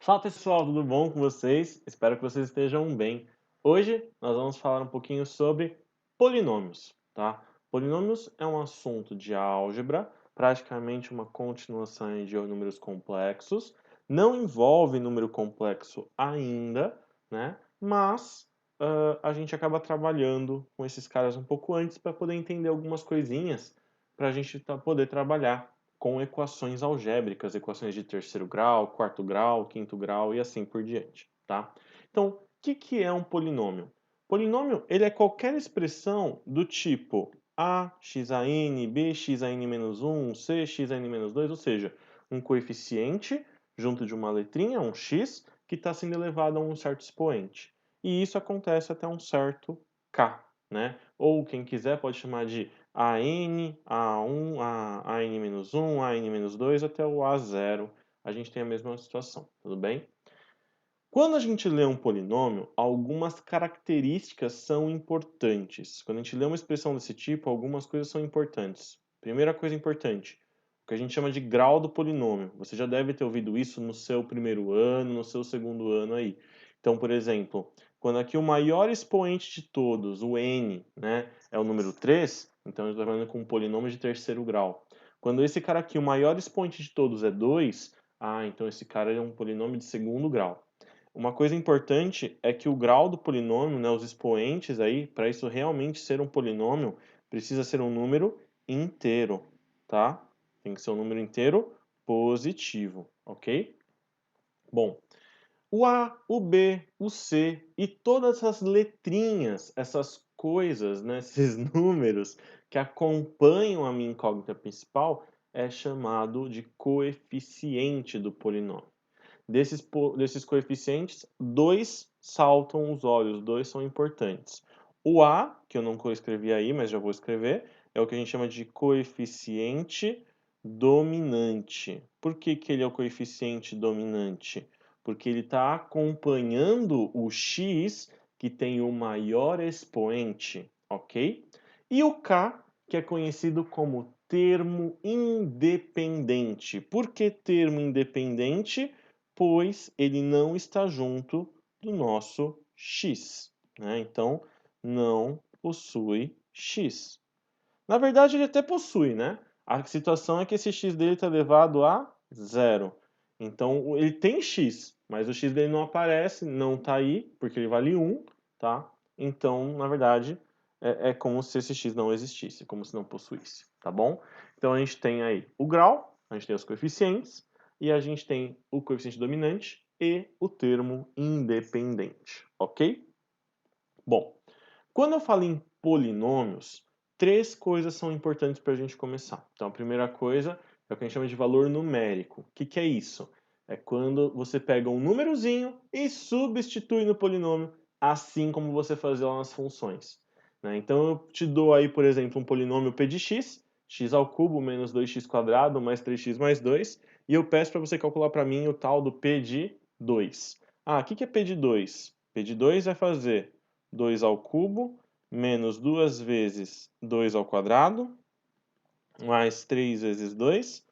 Fala pessoal, tudo bom com vocês? Espero que vocês estejam bem. Hoje nós vamos falar um pouquinho sobre polinômios, tá? Polinômios é um assunto de álgebra, praticamente uma continuação aí de números complexos. Não envolve número complexo ainda, né? Mas a gente acaba trabalhando com esses caras um pouco antes para poder entender algumas coisinhas para a gente poder trabalhar com equações algébricas, equações de terceiro grau, quarto grau, quinto grau e assim por diante, tá? Então, o que é um polinômio? Polinômio, ele é qualquer expressão do tipo a, xin, b, xin-1, c, xin-2, ou seja, um coeficiente junto de uma letrinha, um x, que está sendo elevado a um certo expoente. E isso acontece até um certo k, né? Ou quem quiser pode chamar de AN, A1, AN-1, AN-2 até o A0, a gente tem a mesma situação, tudo bem? Quando a gente lê um polinômio, algumas características são importantes. Quando a gente lê uma expressão desse tipo, algumas coisas são importantes. Primeira coisa importante, o que a gente chama de grau do polinômio. Você já deve ter ouvido isso no seu primeiro ano, no seu segundo ano aí. Então, por exemplo, quando aqui o maior expoente de todos, o n, né, é o número 3, então eu estou trabalhando com um polinômio de terceiro grau. Quando esse cara aqui, o maior expoente de todos é 2, então esse cara é um polinômio de segundo grau. Uma coisa importante é que o grau do polinômio, né, os expoentes aí, para isso realmente ser um polinômio, precisa ser um número inteiro, tá? Tem que ser um número inteiro positivo, ok? Bom, o A, o B, o C e todas essas letrinhas, essas coisas, né, esses números que acompanham a minha incógnita principal é chamado de coeficiente do polinômio. Desses coeficientes, dois saltam os olhos, dois são importantes. O A, que eu não escrevi aí, mas já vou escrever, é o que a gente chama de coeficiente dominante. Por que que ele é o coeficiente dominante? Porque ele está acompanhando o x, que tem o maior expoente, ok? E o K, que é conhecido como termo independente. Por que termo independente? Pois ele não está junto do nosso x, né? Então, não possui x. Na verdade, ele até possui, né? A situação é que esse x dele está elevado a zero. Então, ele tem x, mas o x dele não aparece, não está aí, porque ele vale 1, tá? Então, na verdade, é como se esse x não existisse, como se não possuísse, tá bom? Então, a gente tem aí o grau, a gente tem os coeficientes, e a gente tem o coeficiente dominante e o termo independente, ok? Bom, quando eu falo em polinômios, três coisas são importantes para a gente começar. Então, a primeira coisa é o que a gente chama de valor numérico. O que é isso? É quando você pega um númerozinho e substitui no polinômio, assim como você fazia lá nas funções, né? Então, eu te dou aí, por exemplo, um polinômio p de x, x ao cubo menos 2x² mais 3x mais 2, e eu peço para você calcular para mim o tal do p de 2. O que é p de 2? P de 2 vai fazer 2 ao cubo, menos 2 vezes 2 ao quadrado, mais 3 vezes 2,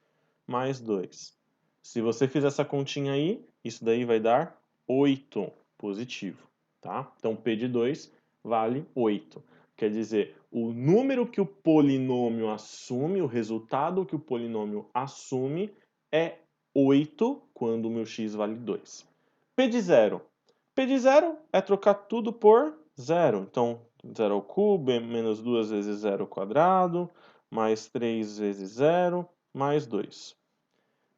mais 2. Se você fizer essa continha aí, isso daí vai dar 8 positivo, tá? Então, P de 2 vale 8. Quer dizer, o número que o polinômio assume, o resultado que o polinômio assume é 8 quando o meu x vale 2. P de 0. P de 0 é trocar tudo por 0. Então, 0 ao cubo é menos 2 vezes 0 ao quadrado, mais 3 vezes 0, mais 2.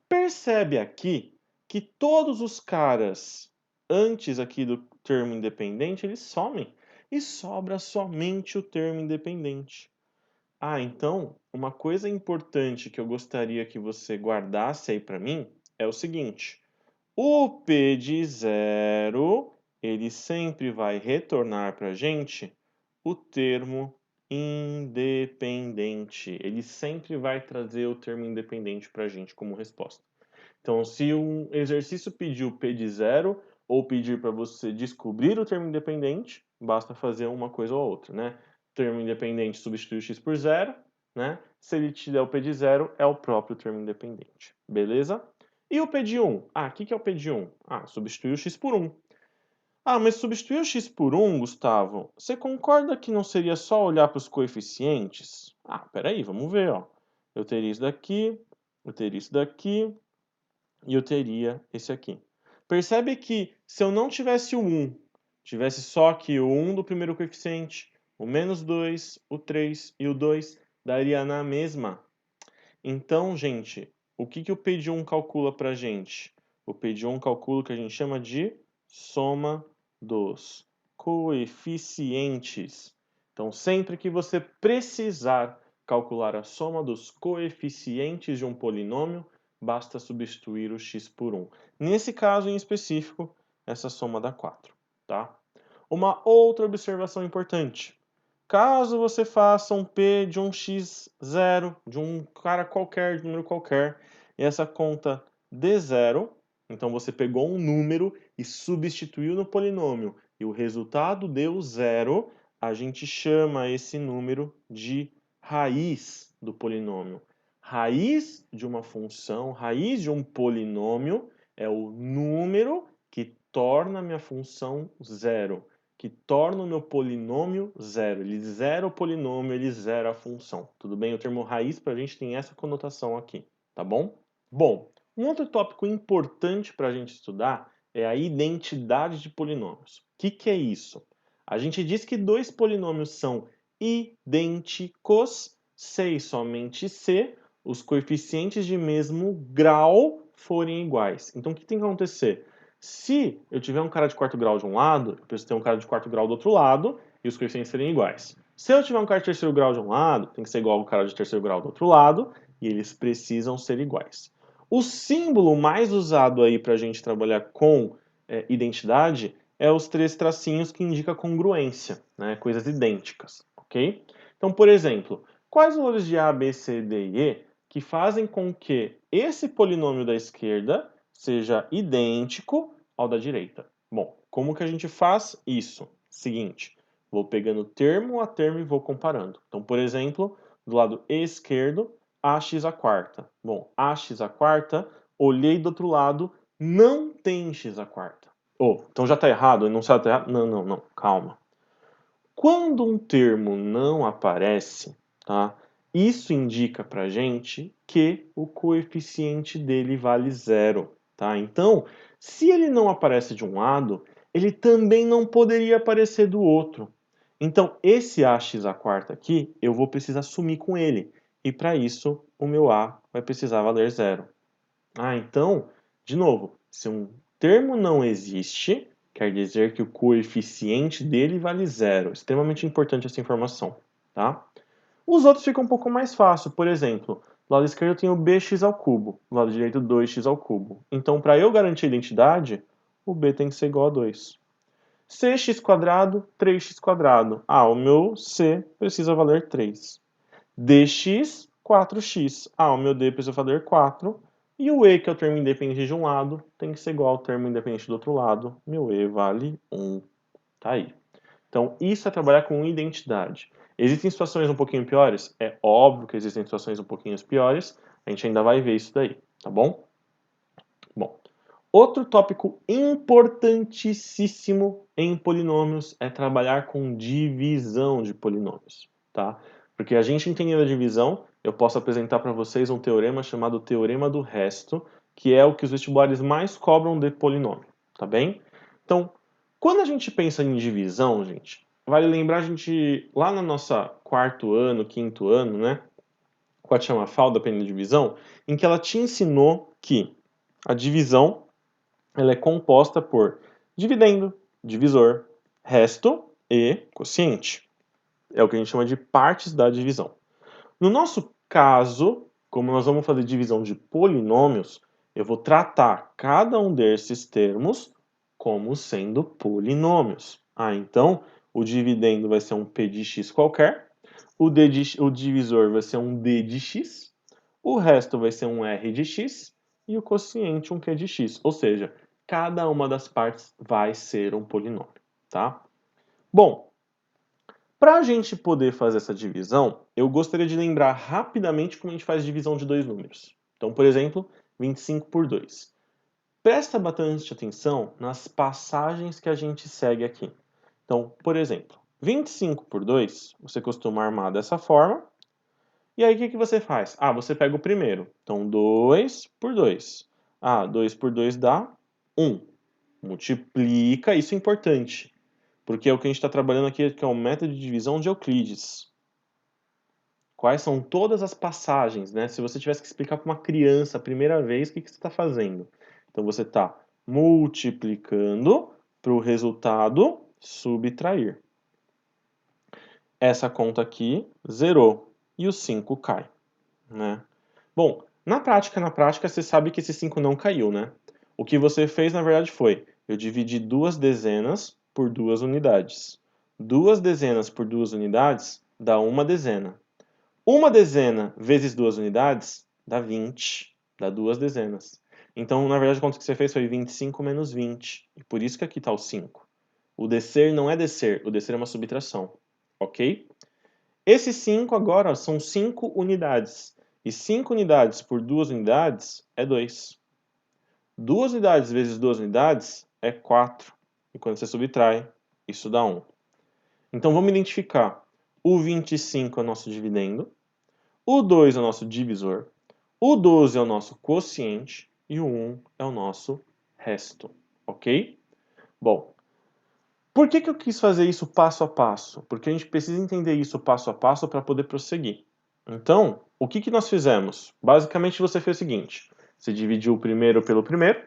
Percebe aqui que todos os caras antes aqui do termo independente, eles somem. E sobra somente o termo independente. Então, uma coisa importante que eu gostaria que você guardasse aí para mim é o seguinte. O P de 0, ele sempre vai retornar para a gente o termo independente. Ele sempre vai trazer o termo independente para a gente como resposta. Então, se um exercício pedir o P de 0 ou pedir para você descobrir o termo independente, basta fazer uma coisa ou outra, né? Termo independente substitui o x por 0, né? Se ele te der o P de 0, é o próprio termo independente. Beleza? E o P de 1? Ah, o que é o P de 1? Ah, substituir o x por 1. Ah, mas substituir o x por 1, Gustavo, você concorda que não seria só olhar para os coeficientes? Ah, peraí, vamos ver, ó. Eu teria isso daqui, eu teria isso daqui e eu teria esse aqui. Percebe que se eu não tivesse o 1, tivesse só aqui o 1 do primeiro coeficiente, o menos 2, o 3 e o 2, daria na mesma. Então, gente, o que o P de 1 calcula para a gente? O P de 1 calcula o que a gente chama de soma dos coeficientes. Então, sempre que você precisar calcular a soma dos coeficientes de um polinômio, basta substituir o x por 1. Nesse caso em específico, essa soma dá 4, tá? Uma outra observação importante. Caso você faça um P de um x0, de um cara qualquer, de um número qualquer, e essa conta dê zero, então você pegou um número e substituiu no polinômio, e o resultado deu zero, a gente chama esse número de raiz do polinômio. Raiz de uma função, raiz de um polinômio é o número que torna a minha função zero, que torna o meu polinômio zero. Ele zera o polinômio, ele zera a função. Tudo bem? O termo raiz para a gente tem essa conotação aqui, tá bom? Bom, um outro tópico importante para a gente estudar é a identidade de polinômios. O que é isso? A gente diz que dois polinômios são idênticos se e somente se os coeficientes de mesmo grau forem iguais. Então, o que tem que acontecer? Se eu tiver um cara de quarto grau de um lado, eu preciso ter um cara de quarto grau do outro lado e os coeficientes serem iguais. Se eu tiver um cara de terceiro grau de um lado, tem que ser igual ao cara de terceiro grau do outro lado e eles precisam ser iguais. O símbolo mais usado aí para a gente trabalhar com identidade é os três tracinhos que indicam congruência, né? Coisas idênticas, ok? Então, por exemplo, quais valores de A, B, C, D e E que fazem com que esse polinômio da esquerda seja idêntico ao da direita? Bom, como que a gente faz isso? Seguinte, vou pegando termo a termo e vou comparando. Então, por exemplo, do lado esquerdo, ax à quarta. Bom, ax à quarta, olhei do outro lado, não tem x à quarta. Oh, então já está errado, não sabe tá errado? Não, calma. Quando um termo não aparece, tá? Isso indica para gente que o coeficiente dele vale zero, tá? Então, se ele não aparece de um lado, ele também não poderia aparecer do outro. Então, esse ax à quarta aqui, eu vou precisar sumir com ele. E para isso, o meu a vai precisar valer zero. Ah, então, de novo, se um termo não existe, quer dizer que o coeficiente dele vale zero. Extremamente importante essa informação, tá? Os outros ficam um pouco mais fácil. Por exemplo, do lado esquerdo eu tenho bx ao cubo, do lado direito 2x ao cubo. Então, para eu garantir a identidade, o b tem que ser igual a 2. Cx quadrado, 3x quadrado. Ah, o meu c precisa valer 3. Dx, 4x. Ah, o meu d precisa valer 4. E o e, que é o termo independente de um lado, tem que ser igual ao termo independente do outro lado. Meu e vale 1. Tá aí. Então, isso é trabalhar com identidade. Existem situações um pouquinho piores? É óbvio que existem situações um pouquinho piores. A gente ainda vai ver isso daí, tá bom? Bom, outro tópico importantíssimo em polinômios é trabalhar com divisão de polinômios, tá? Porque a gente entendendo a divisão, eu posso apresentar para vocês um teorema chamado Teorema do Resto, que é o que os vestibulares mais cobram de polinômio, tá bem? Então, quando a gente pensa em divisão, gente, vale lembrar a gente, lá no nosso quarto ano, quinto ano, né, com a tia Mafalda aprendendo divisão, em que ela te ensinou que a divisão ela é composta por dividendo, divisor, resto e quociente. É o que a gente chama de partes da divisão. No nosso caso, como nós vamos fazer divisão de polinômios, eu vou tratar cada um desses termos como sendo polinômios. Ah, então o dividendo vai ser um p de x qualquer, o divisor vai ser um d de x, o resto vai ser um r de x e o quociente um q de x. Ou seja, cada uma das partes vai ser um polinômio, tá? Bom, para a gente poder fazer essa divisão, eu gostaria de lembrar rapidamente como a gente faz divisão de dois números. Então, por exemplo, 25 por 2. Presta bastante atenção nas passagens que a gente segue aqui. Então, por exemplo, 25 por 2, você costuma armar dessa forma. E aí, o que você faz? Ah, você pega o primeiro. Então, 2 por 2. Ah, 2 por 2 dá 1. Multiplica, isso é importante. Porque é o que a gente está trabalhando aqui, que é o método de divisão de Euclides. Quais são todas as passagens, né? Se você tivesse que explicar para uma criança a primeira vez, o que você está fazendo? Então, você está multiplicando para o resultado subtrair. Essa conta aqui zerou e o 5 cai, né? Bom, na prática, você sabe que esse 5 não caiu, né? O que você fez, na verdade, foi eu dividi duas dezenas por duas unidades. Duas dezenas por duas unidades dá uma dezena. Uma dezena vezes duas unidades dá 20, dá duas dezenas. Então, na verdade, a conta que você fez foi 25 menos 20. E por isso que aqui está o 5. O descer não é descer, o descer é uma subtração. Ok? Esses 5 agora são 5 unidades. E 5 unidades por 2 unidades é 2. 2 unidades vezes 2 unidades é 4. E quando você subtrai, isso dá 1. Então vamos identificar. O 25 é o nosso dividendo. O 2 é o nosso divisor. O 12 é o nosso quociente. E o 1 é o nosso resto. Ok? Bom, por que eu quis fazer isso passo a passo? Porque a gente precisa entender isso passo a passo para poder prosseguir. Então, o que nós fizemos? Basicamente, você fez o seguinte. Você dividiu o primeiro pelo primeiro.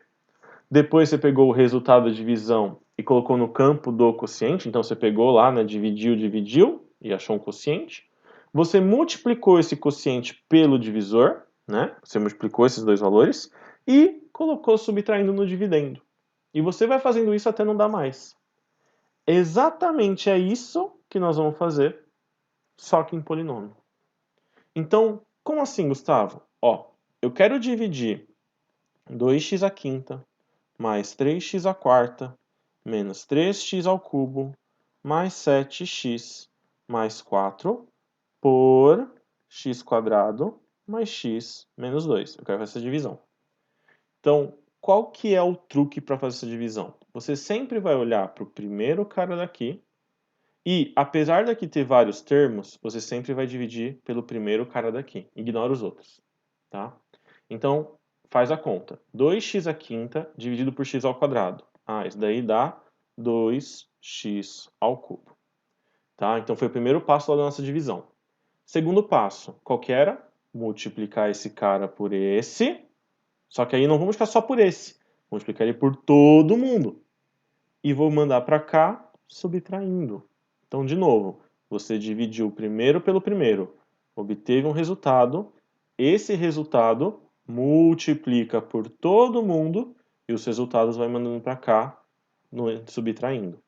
Depois você pegou o resultado da divisão e colocou no campo do quociente. Então, você pegou lá, né, dividiu e achou um quociente. Você multiplicou esse quociente pelo divisor, né? Você multiplicou esses dois valores e colocou subtraindo no dividendo. E você vai fazendo isso até não dar mais. Exatamente é isso que nós vamos fazer, só que em polinômio. Então, como assim, Gustavo? Ó, eu quero dividir 2x à quinta mais 3x à quarta menos 3x ao cubo mais 7x mais 4 por x quadrado mais x menos 2. Eu quero fazer essa divisão. Então, qual que é o truque para fazer essa divisão? Você sempre vai olhar para o primeiro cara daqui e, apesar daqui ter vários termos, você sempre vai dividir pelo primeiro cara daqui. Ignora os outros, tá? Então, faz a conta. 2x à quinta dividido por x ao quadrado. Ah, isso daí dá 2x ao cubo. Tá? Então, foi o primeiro passo da nossa divisão. Segundo passo, qual que era? Multiplicar esse cara por esse. Só que aí não vamos ficar só por esse. Vou multiplicar ele por todo mundo. E vou mandar para cá, subtraindo. Então, de novo, você dividiu o primeiro pelo primeiro, obteve um resultado, esse resultado multiplica por todo mundo e os resultados vai mandando para cá, subtraindo.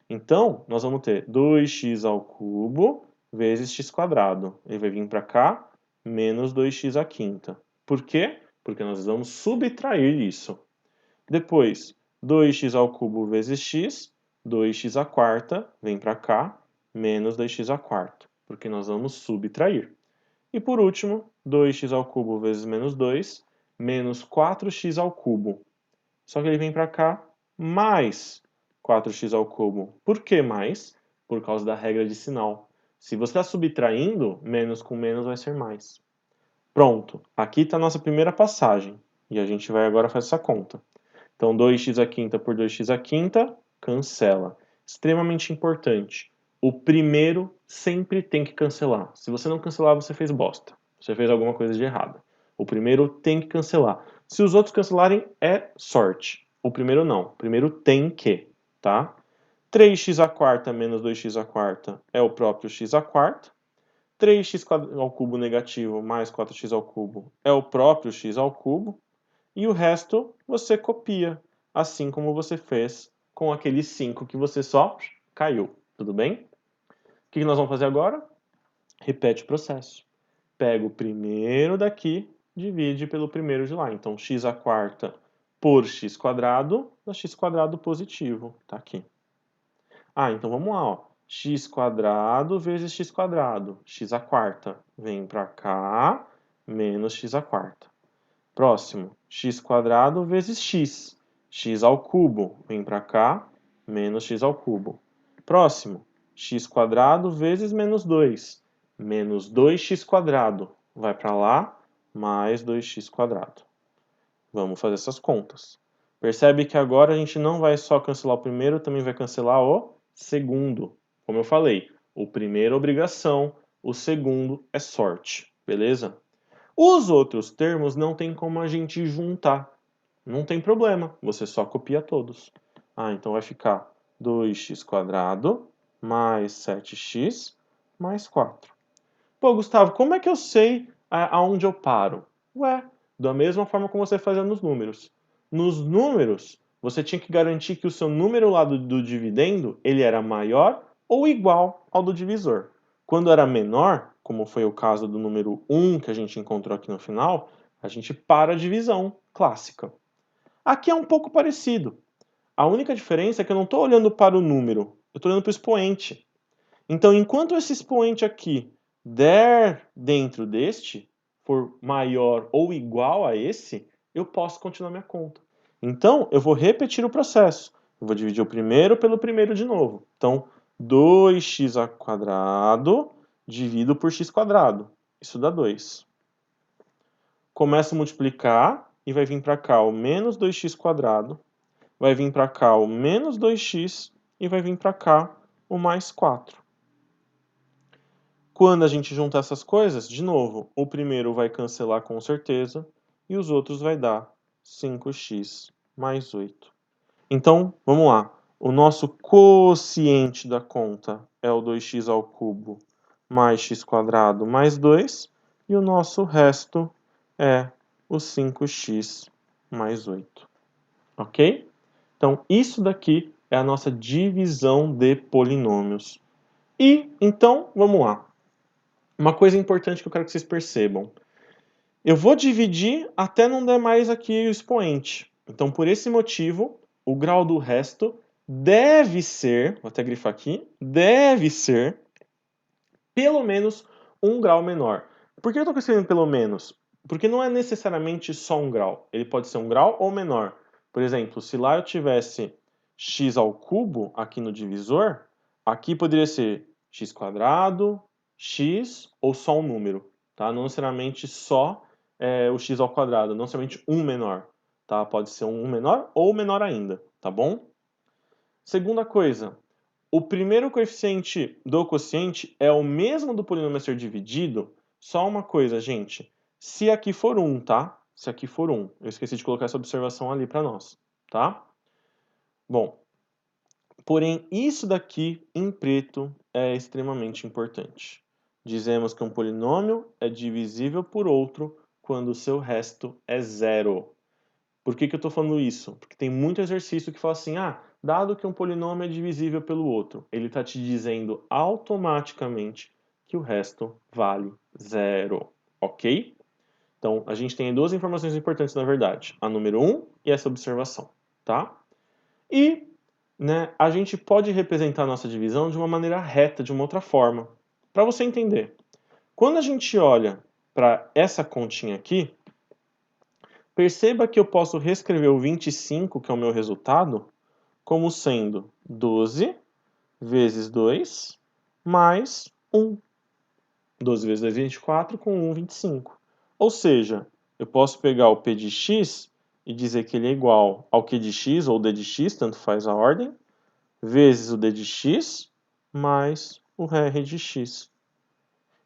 Então, nós vamos ter 2x ao cubo vezes x quadrado. Ele vai vir para cá, menos 2x à quinta. Por quê? Porque nós vamos subtrair isso. Depois, 2x ao cubo vezes x, 2x à quarta, vem para cá, menos 2x à quarta, porque nós vamos subtrair. E por último, 2x ao cubo vezes menos 2, menos 4x ao cubo. Só que ele vem para cá, mais 4x ao cubo. Por que mais? Por causa da regra de sinal. Se você está subtraindo, menos com menos vai ser mais. Pronto, aqui está a nossa primeira passagem. E a gente vai agora fazer essa conta. Então, 2x à quinta por 2x à quinta, cancela. Extremamente importante. O primeiro sempre tem que cancelar. Se você não cancelar, você fez bosta. Você fez alguma coisa de errado. O primeiro tem que cancelar. Se os outros cancelarem, é sorte. O primeiro não. O primeiro tem que, tá? 3x à quarta menos 2x à quarta é o próprio x à quarta. 3x ao cubo negativo mais 4x ao cubo é o próprio x ao cubo. E o resto você copia, assim como você fez com aquele 5 que você só caiu. Tudo bem? O que nós vamos fazer agora? Repete o processo. Pega o primeiro daqui, divide pelo primeiro de lá. Então, x à quarta por x quadrado, dá x quadrado positivo. Tá aqui. Ah, então vamos lá, ó. X quadrado vezes x quadrado. X à quarta vem para cá, menos x à quarta. Próximo, x² vezes x. X ao cubo, vem para cá, menos x ao cubo. Próximo, x² vezes menos 2. Menos 2x², vai para lá, mais 2x². Vamos fazer essas contas. Percebe que agora a gente não vai só cancelar o primeiro, também vai cancelar o segundo. Como eu falei, o primeiro é obrigação, o segundo é sorte, beleza? Os outros termos não tem como a gente juntar. Não tem problema, você só copia todos. Então vai ficar 2x² mais 7x mais 4. Pô, Gustavo, como é que eu sei aonde eu paro? Ué, da mesma forma como você fazia nos números. Nos números, você tinha que garantir que o seu número lá do dividendo, ele era maior ou igual ao do divisor. Quando era menor, como foi o caso do número 1 que a gente encontrou aqui no final, a gente para a divisão clássica. Aqui é um pouco parecido. A única diferença é que eu não estou olhando para o número, eu estou olhando para o expoente. Então, enquanto esse expoente aqui der dentro deste, for maior ou igual a esse, eu posso continuar minha conta. Então, eu vou repetir o processo. Eu vou dividir o primeiro pelo primeiro de novo. Então, 2x² dividido por x². Isso dá 2. Começo a multiplicar e vai vir para cá o menos 2x², vai vir para cá o menos 2x e vai vir para cá o mais 4. Quando a gente juntar essas coisas, de novo, o primeiro vai cancelar com certeza e os outros vai dar 5x mais 8. Então, vamos lá. O nosso quociente da conta é o 2x ao cubo mais x² mais 2 e o nosso resto é o 5x mais 8. Ok? Então, isso daqui é a nossa divisão de polinômios. E, então, vamos lá. Uma coisa importante que eu quero que vocês percebam. Eu vou dividir até não dar mais aqui o expoente. Então, por esse motivo, o grau do resto deve ser, vou até grifar aqui, deve ser pelo menos 1 grau menor. Por que eu estou escrevendo pelo menos? Porque não é necessariamente só 1 grau. Ele pode ser 1 grau ou menor. Por exemplo, se lá eu tivesse x ao cubo aqui no divisor, aqui poderia ser x², x ou só um número. Tá? Não necessariamente só o x ao quadrado, não necessariamente um menor. Tá? Pode ser um menor ou menor ainda. Tá bom? Segunda coisa, o primeiro coeficiente do quociente é o mesmo do polinômio a ser dividido. Só uma coisa, gente. Se aqui for 1, tá? Se aqui for 1. Eu esqueci de colocar essa observação ali para nós, tá? Bom, porém, isso daqui em preto é extremamente importante. Dizemos que um polinômio é divisível por outro quando o seu resto é zero. Por que eu estou falando isso? Porque tem muito exercício que fala assim, dado que um polinômio é divisível pelo outro, ele está te dizendo automaticamente que o resto vale zero, ok? Então, a gente tem duas informações importantes, na verdade, a número 1 e essa observação, tá? E a gente pode representar a nossa divisão de uma maneira reta, de uma outra forma. Para você entender, quando a gente olha para essa continha aqui, perceba que eu posso reescrever o 25, que é o meu resultado, como sendo 12 vezes 2 mais 1. 12 vezes 2, 24, com 1, 25. Ou seja, eu posso pegar o P de x e dizer que ele é igual ao Q de x, ou D de x, tanto faz a ordem, vezes o D de x, mais o R de x.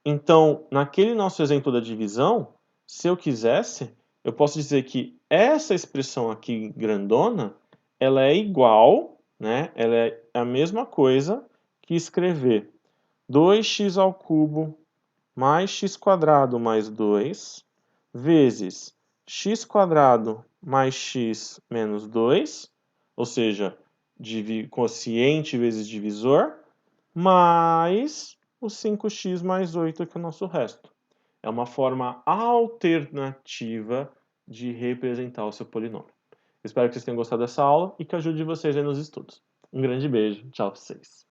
Então, naquele nosso exemplo da divisão, se eu quisesse, eu posso dizer que essa expressão aqui grandona, ela é igual, ela é a mesma coisa que escrever 2x ao cubo mais x² mais 2 vezes x² mais x menos 2, ou seja, quociente vezes divisor, mais o 5x mais 8, que é o nosso resto. É uma forma alternativa de representar o seu polinômio. Espero que vocês tenham gostado dessa aula e que ajude vocês aí nos estudos. Um grande beijo, tchau pra vocês.